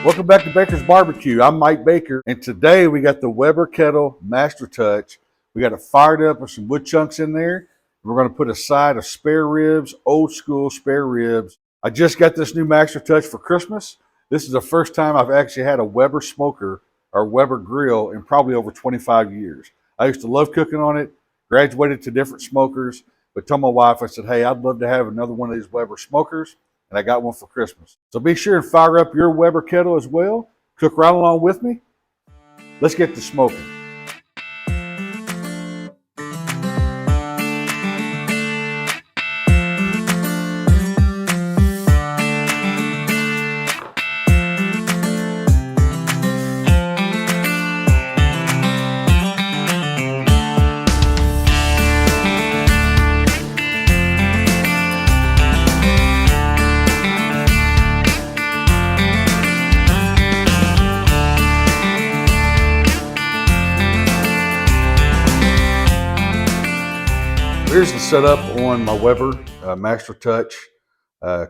Welcome back to Baker's Barbecue. I'm Mike Baker, and today we got the Weber Kettle Master Touch. We got it fired up with some wood chunks in there. We're going to put a side of spare ribs, old school spare ribs. I just got this new Master Touch for Christmas. This is the first time I've actually had a Weber smoker or Weber grill in probably over 25 years. I used to love cooking on it, graduated to different smokers, but told my wife, I said, hey, I'd love to have another one of these Weber smokers. And I got one for Christmas. So be sure and fire up your Weber Kettle as well. Cook right along with me. Let's get to smoking. Here's the setup on my Weber Master Touch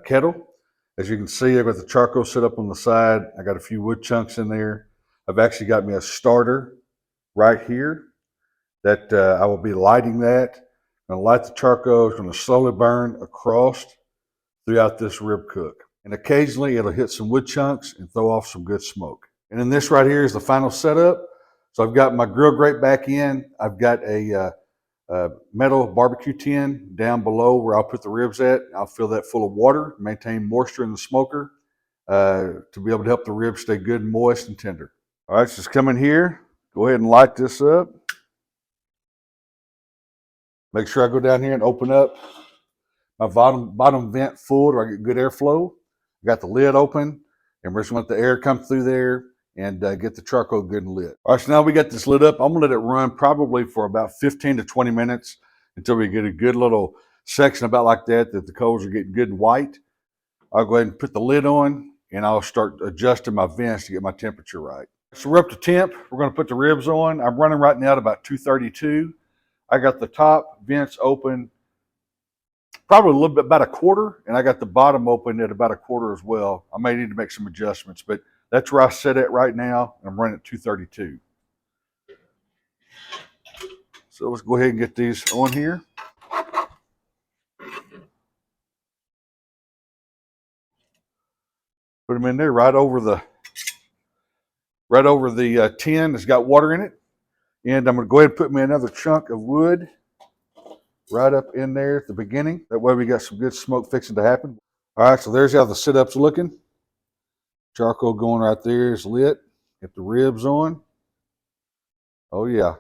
kettle. As you can see, I've got the charcoal set up on the side. I got a few wood chunks in there. I've actually got me a starter right here that I will be lighting that. I'm going to light the charcoal. It's going to slowly burn across throughout this rib cook. And occasionally it'll hit some wood chunks and throw off some good smoke. And then this right here is the final setup. So I've got my grill grate back in. I've got a metal barbecue tin down below where I'll put the ribs at. I'll fill that full of water, maintain moisture in the smoker to be able to help the ribs stay good and moist and tender. All right, so just come in here. Go ahead and light this up. Make sure I go down here and open up my bottom vent full so I get good airflow. I got the lid open, and we're just going to let the air come through there and get the charcoal good and lit. All right, so now we got this lid up. I'm gonna let it run probably for about 15 to 20 minutes until we get a good little section about like that the coals are getting good and white. I'll go ahead and put the lid on, and I'll start adjusting my vents to get my temperature right. So we're up to temp. We're gonna put the ribs on. I'm running right now at about 232. I got the top vents open probably a little bit, about a quarter, and I got the bottom open at about a quarter as well. I may need to make some adjustments, but that's where I set it right now. I'm running at 232. So let's go ahead and get these on here. Put them in there right over the tin that's got water in it. And I'm going to go ahead and put me another chunk of wood right up in there at the beginning. That way we got some good smoke fixing to happen. All right, so there's how the setup's looking. Charcoal going right there is lit. Get the ribs on. Oh yeah.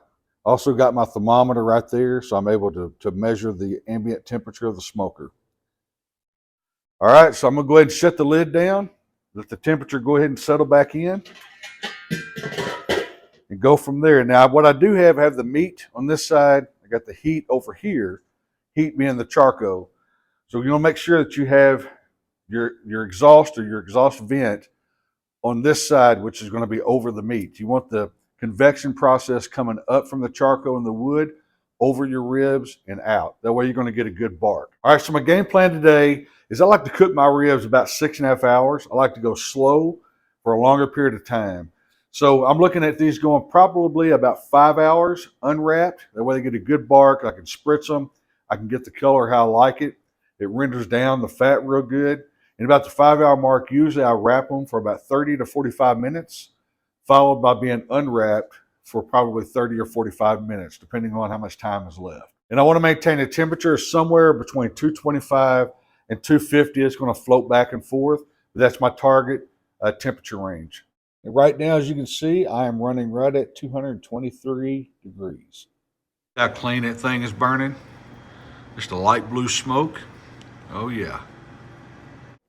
Also got my thermometer right there, so I'm able to measure the ambient temperature of the smoker. All right, so I'm gonna go ahead and shut the lid down. Let the temperature go ahead and settle back in. And go from there. Now what I do have the meat on this side. I got the heat over here, heat being the charcoal. So you want to make sure that you have your exhaust or your exhaust vent on this side, which is going to be over the meat. You want the convection process coming up from the charcoal and the wood over your ribs and out. That way you're going to get a good bark. All right, so my game plan today is I like to cook my ribs about 6.5 hours. I like to go slow for a longer period of time. So I'm looking at these going probably about 5 hours unwrapped. That way they get a good bark. I can spritz them. I can get the color how I like it. It renders down the fat real good. And about the 5 hour mark, usually I wrap them for about 30 to 45 minutes, followed by being unwrapped for probably 30 or 45 minutes, depending on how much time is left. And I want to maintain a temperature somewhere between 225 and 250. It's going to float back and forth. But that's my target temperature range. And right now, as you can see, I am running right at 223 degrees. How clean that thing is burning. Just a light blue smoke. Oh yeah.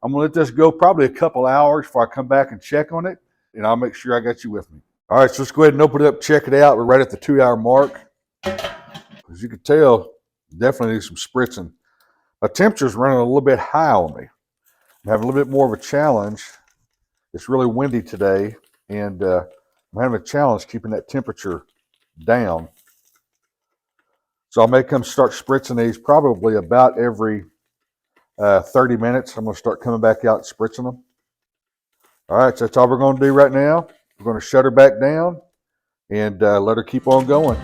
I'm gonna let this go probably a couple hours before I come back and check on it, and I'll make sure I got you with me. All right, so let's go ahead and open it up, check it out. We're right at the 2 hour mark. As you can tell, definitely need some spritzing. My temperature's running a little bit high on me. I'm having a little bit more of a challenge. It's really windy today, and I'm having a challenge keeping that temperature down. So I may come start spritzing these probably about every 30 minutes. I'm going to start coming back out and spritzing them. All right, so that's all we're going to do right now. We're going to shut her back down and let her keep on going.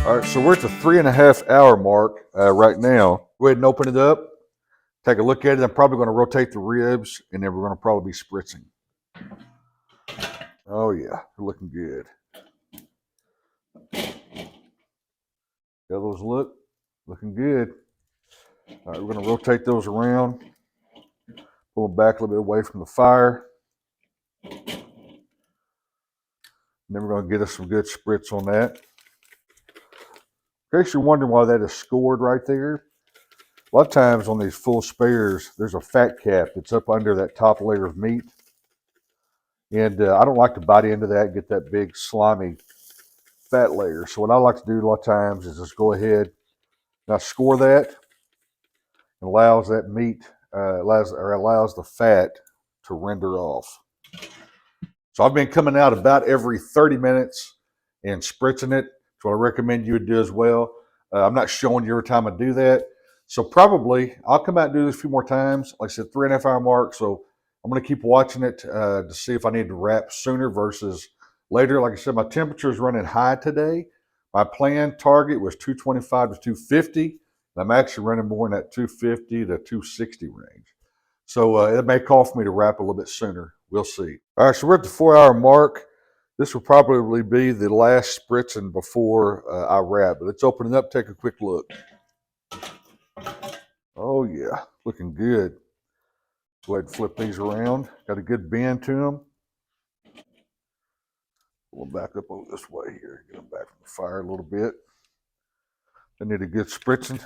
All right, so we're at the 3.5 hour mark right now. Go ahead and open it up. Take a look at it. I'm probably going to rotate the ribs, and then we're going to probably be spritzing. Oh yeah, they're looking good. Got those looking good. All right, we're going to rotate those around, pull them back a little bit away from the fire. And then we're going to get us some good spritz on that. In case you're wondering why that is scored right there, a lot of times on these full spares, there's a fat cap that's up under that top layer of meat. And I don't like to bite into that and get that big slimy fat layer. So what I like to do a lot of times is just go ahead and I score that and allows that meat, allows the fat to render off. So I've been coming out about every 30 minutes and spritzing it. That's what I recommend you would do as well. I'm not showing you every time I do that. So probably I'll come out and do this a few more times. Like I said, 3.5 hour mark. So I'm going to keep watching it to see if I need to wrap sooner versus later. Like I said, my temperature is running high today. My planned target was 225 to 250. And I'm actually running more in that 250 to 260 range. So it may call for me to wrap a little bit sooner. We'll see. All right, so we're at the 4 hour mark. This will probably be the last spritzing before I wrap. But let's open it up, take a quick look. Oh yeah, looking good. Go ahead and flip these around. Got a good bend to them. Pull them back up over this way here. Get them back from the fire a little bit. They need a good spritzing.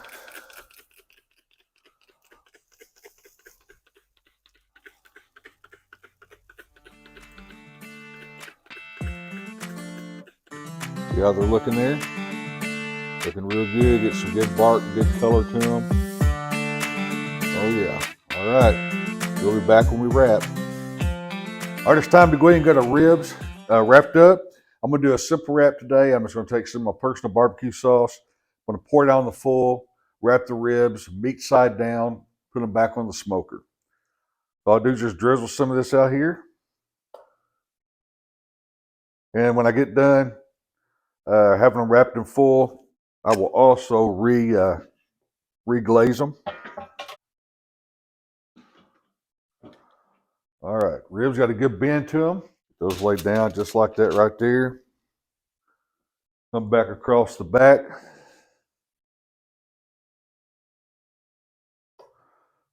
See how they're looking there? Looking real good. Get some good bark, good color to them. Oh yeah. All right. We'll be back when we wrap. All right, it's time to go ahead and get our ribs wrapped up. I'm going to do a simple wrap today. I'm just going to take some of my personal barbecue sauce. I'm going to pour it out on the full, wrap the ribs, meat side down, put them back on the smoker. So I'll do is just drizzle some of this out here. And when I get done having them wrapped in full, I will also re-glaze them. All right, ribs got a good bend to them. Those lay down just like that right there. Come back across the back.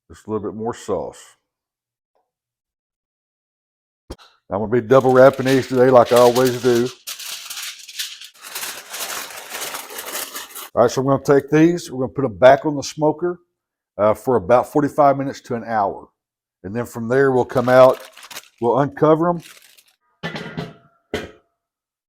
Just a little bit more sauce. I'm going to be double wrapping these today like I always do. All right, so I'm going to take these. We're going to put them back on the smoker for about 45 minutes to an hour. And then from there, we'll come out, we'll uncover them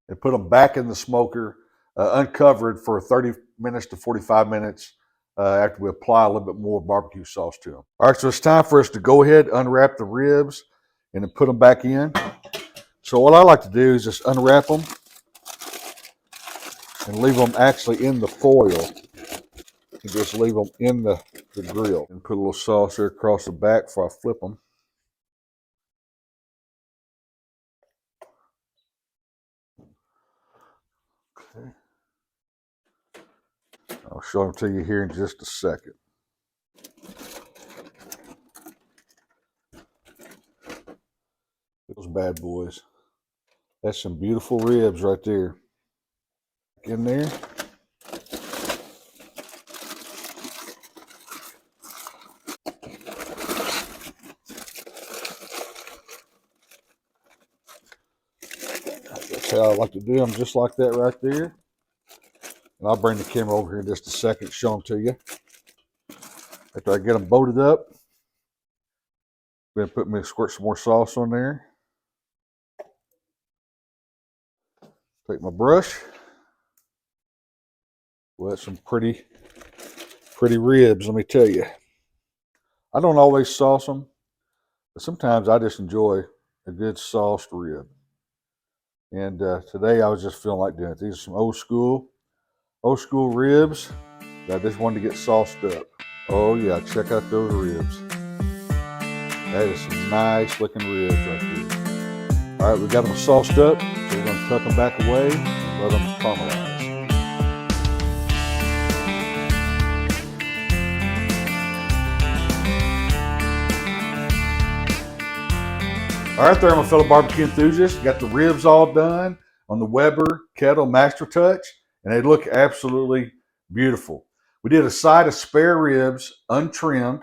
and put them back in the smoker, uncovered for 30 minutes to 45 minutes after we apply a little bit more barbecue sauce to them. All right, so it's time for us to go ahead, unwrap the ribs, and then put them back in. So what I like to do is just unwrap them and leave them actually in the foil. And just leave them in the grill. And put a little sauce there across the back before I flip them. Okay. I'll show them to you here in just a second. Those bad boys. That's some beautiful ribs right there. In there. That's how I like to do them, just like that right there. And I'll bring the camera over here in just a second, show them to you. After I get them bolted up, I'm going to put me squirt some more sauce on there. Take my brush. Well, that's some pretty ribs, let me tell you. I don't always sauce them, but sometimes I just enjoy a good sauced rib. And today I was just feeling like doing it. These are some old school ribs that I just wanted to get sauced up. Oh yeah, check out those ribs. That is some nice looking ribs right there. All right, we got them sauced up, so we're gonna tuck them back away and let them caramelize. All right, there, my fellow barbecue enthusiasts. Got the ribs all done on the Weber Kettle Master Touch, and they look absolutely beautiful. We did a side of spare ribs, untrimmed,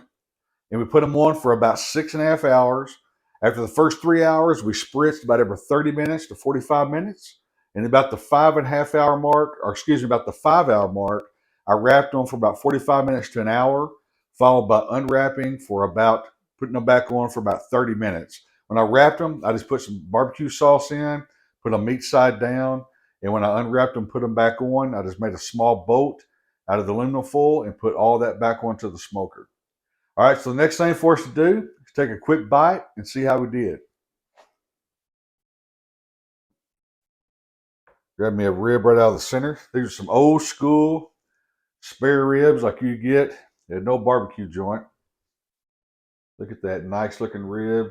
and we put them on for about 6.5 hours. After the first 3 hours, we spritzed about every 30 minutes to 45 minutes. And about the 5.5 hour mark, or excuse me, about the 5 hour mark, I wrapped them for about 45 minutes to an hour, followed by unwrapping for about putting them back on for about 30 minutes. When I wrapped them, I just put some barbecue sauce in, put them each side down, and when I unwrapped them, put them back on, I just made a small bolt out of the aluminum foil and put all that back onto the smoker. All right, so the next thing for us to do is take a quick bite and see how we did. Grab me a rib right out of the center. These are some old school spare ribs like you get at no barbecue joint. Look at that nice looking rib.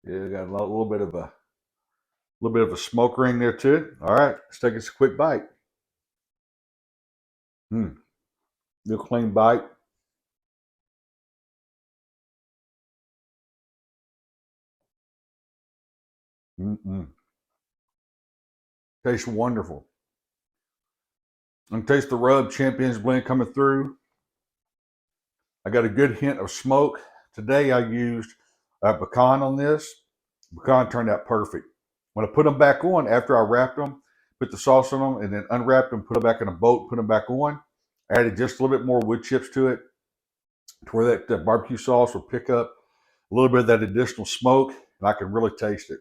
Yeah, got a little bit of a smoke ring there to it. All right, let's take us a quick bite. Real clean bite. Mm-mm. Tastes wonderful. And taste the rub Champions blend coming through. I got a good hint of smoke. Today I used pecan on this. Pecan turned out perfect. When I put them back on after I wrapped them, put the sauce on them, and then unwrapped them, put them back in a boat, put them back on, added just a little bit more wood chips to it to where that barbecue sauce will pick up a little bit of that additional smoke, and I can really taste it.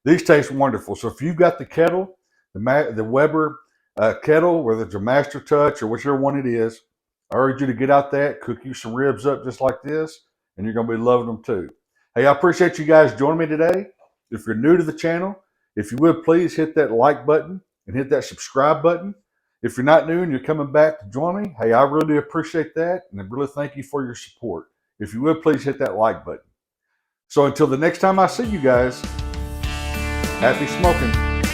These taste wonderful. So if you've got the kettle, the Weber kettle, whether it's a Master Touch or whichever one it is, I urge you to get out there, cook you some ribs up just like this, and you're going to be loving them too. Hey, I appreciate you guys joining me today. If you're new to the channel, if you would please hit that like button and hit that subscribe button. If you're not new and you're coming back to join me, hey, I really appreciate that, and I really thank you for your support. If you would please hit that like button. So until the next time I see you guys, happy smoking.